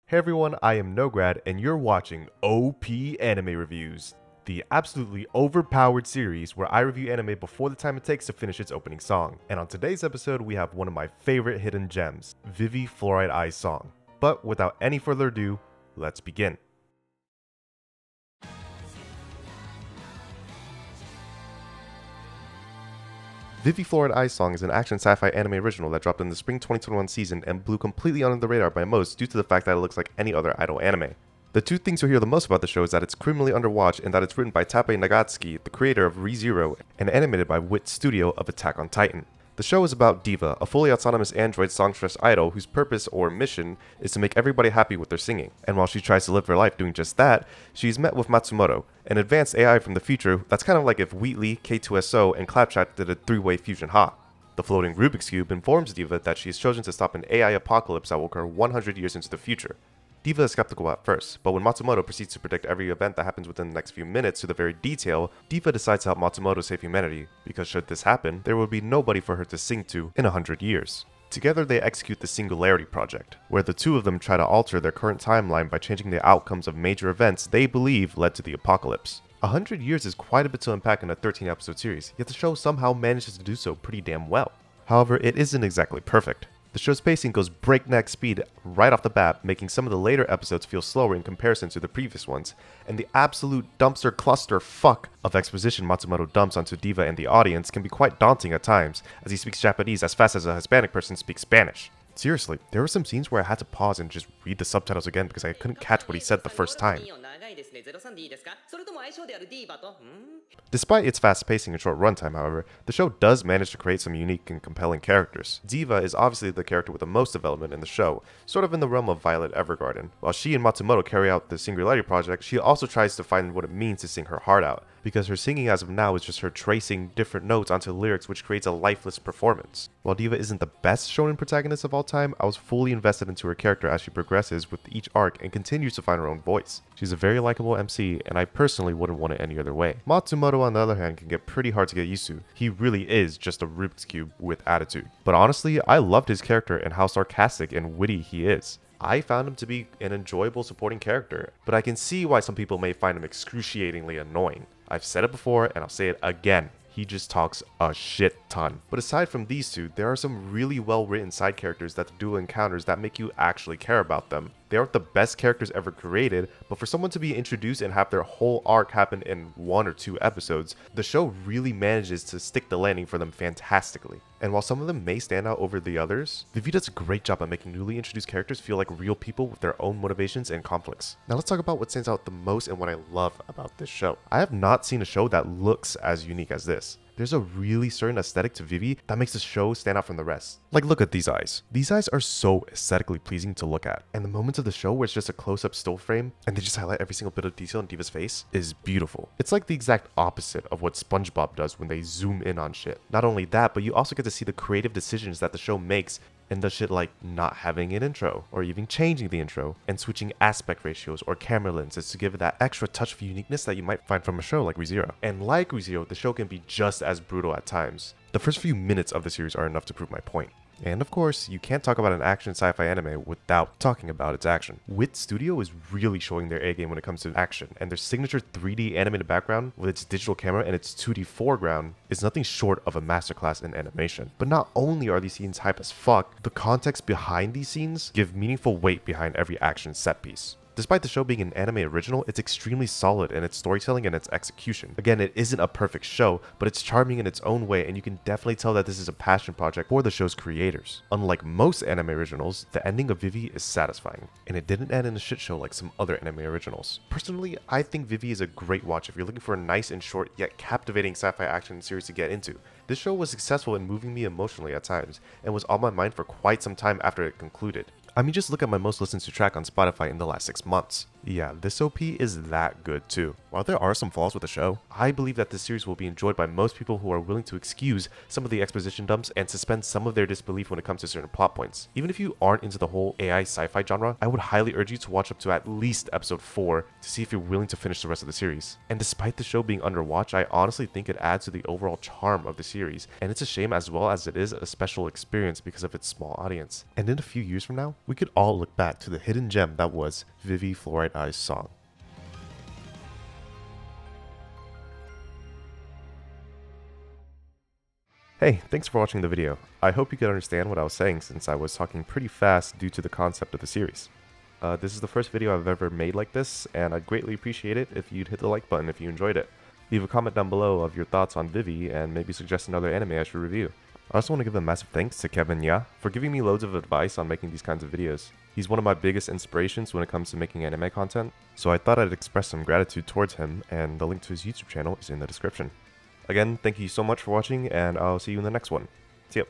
Hey everyone, I am Nograd, and you're watching OP Anime Reviews, the absolutely overpowered series where I review anime before the time it takes to finish its opening song. And on today's episode, we have one of my favorite hidden gems, Vivy Fluorite Eyes song. But without any further ado, let's begin. Vivy Fluorite Eyes song is an action sci-fi anime original that dropped in the spring 2021 season and blew completely under the radar by most due to the fact that it looks like any other idol anime. The two things you'll hear the most about the show is that it's criminally underwatched and that it's written by Tappei Nagatsuki, the creator of ReZero, and animated by Wit Studio of Attack on Titan. The show is about Diva, a fully autonomous android songstress idol whose purpose or mission is to make everybody happy with their singing. And while she tries to live her life doing just that, she's met with Matsumoto, an advanced AI from the future that's kind of like if Wheatley, K2SO, and Clapchat did a three-way fusion ha. The floating Rubik's Cube informs Diva that she has chosen to stop an AI apocalypse that will occur 100 years into the future. Diva is skeptical at first, but when Matsumoto proceeds to predict every event that happens within the next few minutes to the very detail, Diva decides to help Matsumoto save humanity, because should this happen, there would be nobody for her to sing to in 100 years. Together they execute the Singularity Project, where the two of them try to alter their current timeline by changing the outcomes of major events they believe led to the apocalypse. 100 years is quite a bit to unpack in a 13-episode series, yet the show somehow manages to do so pretty damn well. However, it isn't exactly perfect. The show's pacing goes breakneck speed right off the bat, making some of the later episodes feel slower in comparison to the previous ones, and the absolute dumpster cluster fuck of exposition Matsumoto dumps onto Diva and the audience can be quite daunting at times, as he speaks Japanese as fast as a Hispanic person speaks Spanish. Seriously, there were some scenes where I had to pause and just read the subtitles again because I couldn't catch what he said the first time. Despite its fast pacing and short runtime, however, the show does manage to create some unique and compelling characters. Diva is obviously the character with the most development in the show, sort of in the realm of Violet Evergarden. While she and Matsumoto carry out the Singularity Project, she also tries to find what it means to sing her heart out, because her singing as of now is just her tracing different notes onto lyrics, which creates a lifeless performance. While Diva isn't the best shonen protagonist of all time, I was fully invested into her character as she progresses with each arc and continues to find her own voice. She's a very likable MC, and I personally wouldn't want it any other way. Matsumoto, on the other hand, can get pretty hard to get used to. He really is just a Rubik's Cube with attitude. But honestly, I loved his character and how sarcastic and witty he is. I found him to be an enjoyable supporting character, but I can see why some people may find him excruciatingly annoying. I've said it before and I'll say it again. He just talks a shit ton. But aside from these two, there are some really well written side characters that the duo encounters that make you actually care about them. They aren't the best characters ever created, but for someone to be introduced and have their whole arc happen in 1 or 2 episodes, the show really manages to stick the landing for them fantastically. And while some of them may stand out over the others, Vivy does a great job at making newly introduced characters feel like real people with their own motivations and conflicts. Now let's talk about what stands out the most and what I love about this show. I have not seen a show that looks as unique as this. There's a really certain aesthetic to Vivy that makes the show stand out from the rest. Like, look at these eyes. These eyes are so aesthetically pleasing to look at, and the moments of the show where it's just a close-up still frame and they just highlight every single bit of detail in Diva's face is beautiful. It's like the exact opposite of what SpongeBob does when they zoom in on shit. Not only that, but you also get to see the creative decisions that the show makes and the shit like not having an intro, or even changing the intro, and switching aspect ratios or camera lenses to give it that extra touch of uniqueness that you might find from a show like ReZero. And like ReZero, the show can be just as brutal at times. The first few minutes of the series are enough to prove my point. And of course, you can't talk about an action sci-fi anime without talking about its action. Wit Studio is really showing their A-game when it comes to action, and their signature 3D animated background with its digital camera and its 2D foreground is nothing short of a masterclass in animation. But not only are these scenes hype as fuck, the context behind these scenes give meaningful weight behind every action set piece. Despite the show being an anime original, it's extremely solid in its storytelling and its execution. Again, it isn't a perfect show, but it's charming in its own way, and you can definitely tell that this is a passion project for the show's creators. Unlike most anime originals, the ending of Vivy is satisfying, and it didn't end in a shit show like some other anime originals. Personally, I think Vivy is a great watch if you're looking for a nice and short yet captivating sci-fi action series to get into. This show was successful in moving me emotionally at times, and was on my mind for quite some time after it concluded. I mean, just look at my most listened to track on Spotify in the last 6 months. Yeah, this OP is that good too. While there are some flaws with the show, I believe that this series will be enjoyed by most people who are willing to excuse some of the exposition dumps and suspend some of their disbelief when it comes to certain plot points. Even if you aren't into the whole AI sci-fi genre, I would highly urge you to watch up to at least episode 4 to see if you're willing to finish the rest of the series. And despite the show being underwatched, I honestly think it adds to the overall charm of the series, and it's a shame as well as it is a special experience because of its small audience. And in a few years from now, we could all look back to the hidden gem that was Vivy Fluorite Eye's song. Hey, thanks for watching the video. I hope you could understand what I was saying since I was talking pretty fast due to the concept of the series. This is the first video I've ever made like this, and I'd greatly appreciate it if you'd hit the like button if you enjoyed it. Leave a comment down below of your thoughts on Vivy and maybe suggest another anime I should review. I also want to give a massive thanks to Kevin Nyaa for giving me loads of advice on making these kinds of videos. He's one of my biggest inspirations when it comes to making anime content, so I thought I'd express some gratitude towards him, and the link to his YouTube channel is in the description. Again, thank you so much for watching, and I'll see you in the next one. See ya.